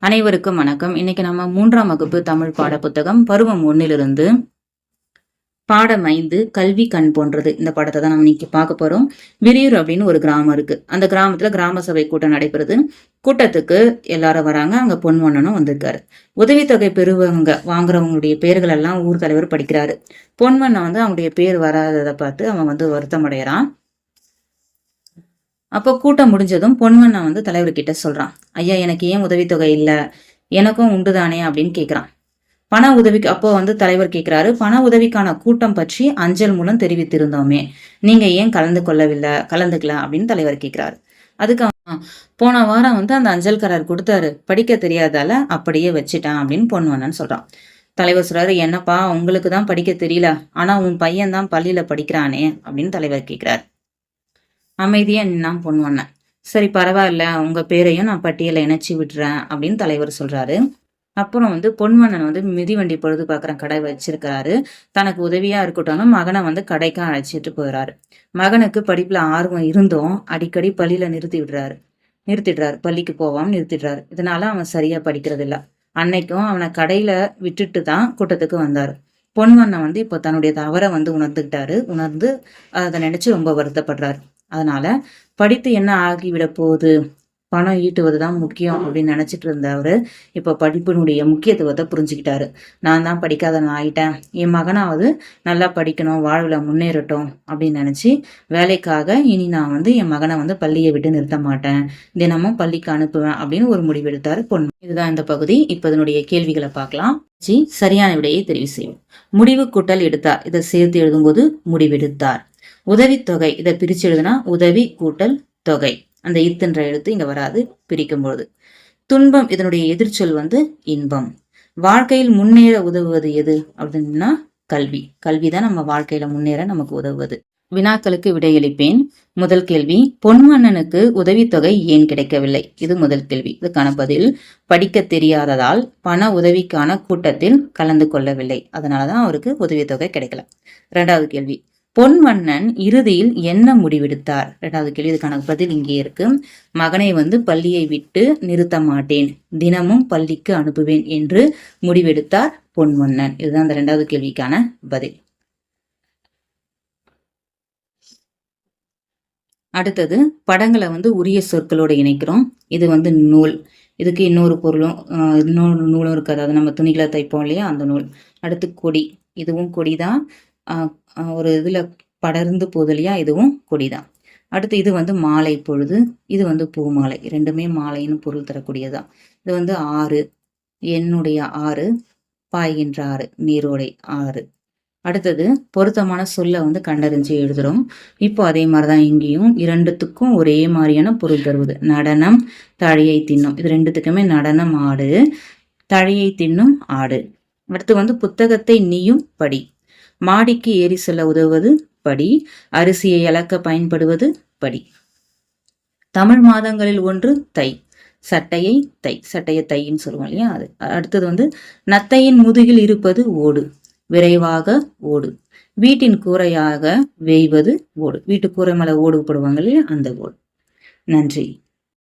அனைவருக்கும் வணக்கம். இன்னைக்கு நம்ம 3ஆம் வகுப்பு தமிழ் பாட புத்தகம் பருவம் 1 பாடம் 5 கல்வி கண் போன்றது. இந்த படத்தை தான் நம்ம இன்னைக்கு பார்க்க போறோம். விரியூர் அப்படின்னு ஒரு கிராமம் இருக்கு. அந்த கிராமத்துல கிராம சபை கூட்டம் நடைபெறுது. கூட்டத்துக்கு எல்லாரும் வராங்க. அங்க பொன்வண்ணனும் வந்திருக்காரு. உதவித்தொகை பெறுவங்க வாங்குறவங்களுடைய பேர்கள் எல்லாம் ஊர் தலைவர் படிக்கிறாரு. பொன்வண்ணன் அவங்களுடைய பேர் வராததை பார்த்து அவன் வருத்தம் அடைகிறான். அப்போ கூட்டம் முடிஞ்சதும் பொன்வண்ணன் தலைவர்கிட்ட சொல்றான், ஐயா எனக்கு ஏன் உதவித்தொகை இல்லை, எனக்கும் உண்டுதானே அப்படின்னு கேட்கிறான். பண உதவிக்கு அப்போ தலைவர் கேட்கிறாரு, பண உதவிக்கான கூட்டம் பற்றி அஞ்சல் மூலம் தெரிவித்திருந்தோமே, நீங்க ஏன் கலந்துக்கல அப்படின்னு தலைவர் கேட்கிறாரு. அதுக்கு போன வாரம் அந்த அஞ்சல்காரர் கொடுத்தாரு, படிக்க தெரியாதால அப்படியே வச்சுட்டான் அப்படின்னு பொன்வண்ணன் சொல்றான். தலைவர் சொல்றாரு, என்னப்பா உங்களுக்கு தான் படிக்க தெரியல, ஆனா உன் பையன் தான் பள்ளியில படிக்கிறானே அப்படின்னு தலைவர் கேட்கிறாரு. அமைதியா நின்னான் பொன்வண்ணன். சரி பரவாயில்ல, உங்க பேரையும் நான் பட்டியலை இணைச்சி விடுறேன் அப்படின்னு தலைவர் சொல்றாரு. அப்புறம் பொன்வண்ணன் மிதிவண்டி பொழுது பார்க்குற கடை வச்சிருக்கிறாரு. தனக்கு உதவியா இருக்கட்டும்னு மகனை கடைக்கு அழைச்சிட்டு போயிறாரு. மகனுக்கு படிப்புல ஆர்வம் இருந்தும் அடிக்கடி பள்ளியில நிறுத்திடுறாரு. பள்ளிக்கு போவாம நிறுத்திடுறாரு. இதனால அவன் சரியா படிக்கிறது இல்ல. அன்னைக்கும் அவனை கடையில விட்டுட்டு தான் கூட்டத்துக்கு வந்தாரு. பொன்வண்ணன் இப்போ தன்னுடைய தவறை உணர்ந்து அதை நினைச்சு ரொம்ப வருத்தப்படுறாரு. அதனால படித்து என்ன ஆகிவிட போகுது, பணம் ஈட்டுவதுதான் முக்கியம் அப்படின்னு நினைச்சிட்டு இருந்தவரு இப்ப படிப்பினுடைய முக்கியத்துவத்தை புரிஞ்சுக்கிட்டாரு. நான் தான் படிக்காத ஆயிட்டேன், என் மகனாவது நல்லா படிக்கணும், வாழ்வுல முன்னேறட்டும் அப்படின்னு நினைச்சு வேலைக்காக இனி நான் என் மகனை பள்ளியை விட்டு நிறுத்த மாட்டேன், தினமும் பள்ளிக்கு அனுப்புவேன் அப்படின்னு ஒரு முடிவெடுத்தாரு பொன். இதுதான் இந்த பகுதி. இப்ப இதனுடைய கேள்விகளை பார்க்கலாம். சரியான விடையை தெரிவு செய்யும். முடிவு கூட்டல் எடுத்தார், இதை சேர்த்து எழுதும்போது முடிவெடுத்தார். உதவித்தொகை, இதை பிரிச்சு எழுதுனா உதவி கூட்டல் தொகை, அந்த இத்துன்ற எழுத்து இங்க வராது பிரிக்கும்போது. துன்பம், இதனுடைய எதிர்ச்சொல் இன்பம். வாழ்க்கையில் முன்னேற உதவுவது எது அப்படின்னா கல்வி. கல்விதான் நம்ம வாழ்க்கையில முன்னேற நமக்கு உதவுவது. வினாக்களுக்கு விடையளிப்பேன். முதல் கேள்வி, பொன்வண்ணனுக்கு உதவித்தொகை ஏன் கிடைக்கவில்லை? இது முதல் கேள்வி. இதுக்கான பதில், படிக்க தெரியாததால் பண உதவிக்கான கூட்டத்தில் கலந்து கொள்ளவில்லை, அதனாலதான் அவருக்கு உதவித்தொகை கிடைக்கல. இரண்டாவது கேள்வி, பொன்வண்ணன் இறுதியில் என்ன முடிவெடுத்தார்? இரண்டாவது கேள்வி. இதுக்கான பதில் இங்கே இருக்கு. மகனை பள்ளியை விட்டு நிறுத்த மாட்டேன், தினமும் பள்ளிக்கு அனுப்புவேன் என்று முடிவெடுத்தார் பொன்வண்ணன். இதுதான் அந்த இரண்டாவது கேள்விக்கான பதில். அடுத்தது படங்களை உரிய சொற்களோடு இணைக்கிறோம். இது நூல், இதுக்கு இன்னொரு பொருளும் இன்னொரு நூலும் இருக்காது, அது நம்ம துணிகளை தைப்போம் இல்லையா, அந்த நூல். அடுத்து கொடி, இதுவும் கொடிதான், ஒரு இதுல படர்ந்து போகுது இல்லையா, இதுவும் கொடிதான். அடுத்து இது மாலை பொழுது, இது பூ மாலை, ரெண்டுமே மாலைன்னு பொருள் தரக்கூடியதான். இது ஆறு, என்னுடைய ஆறு, பாய்கின்ற ஆறு, நீரோடை ஆறு. அடுத்தது பொருத்தமான சொல்ல கண்டறிஞ்சு எழுதுறோம். இப்போ அதே மாதிரிதான் இங்கேயும் இரண்டுத்துக்கும் ஒரே மாதிரியான பொருள் தருவது. நடனம், தழையை தின்னும், இது ரெண்டுத்துக்குமே நடனம் ஆடு, தழையை தின்னும் ஆடு. அடுத்து புத்தகத்தை நீயும் படி, மாடிக்கு ஏறி செல்ல உதவுவது படி, அரிசியை அளக்க பயன்படுவது படி. தமிழ் மாதங்களில் ஒன்று தை, சட்டையை தைன்னு சொல்லுவோம் இல்லையா, அது. அடுத்தது நத்தையின் முதுகில் இருப்பது ஓடு, விரைவாக ஓடு. வீட்டின் கூரையாக வேய்வது ஓடு, வீட்டு கூரை மேல ஓடு போடுவாங்க இல்லையா, அந்த ஓடு. நன்றி.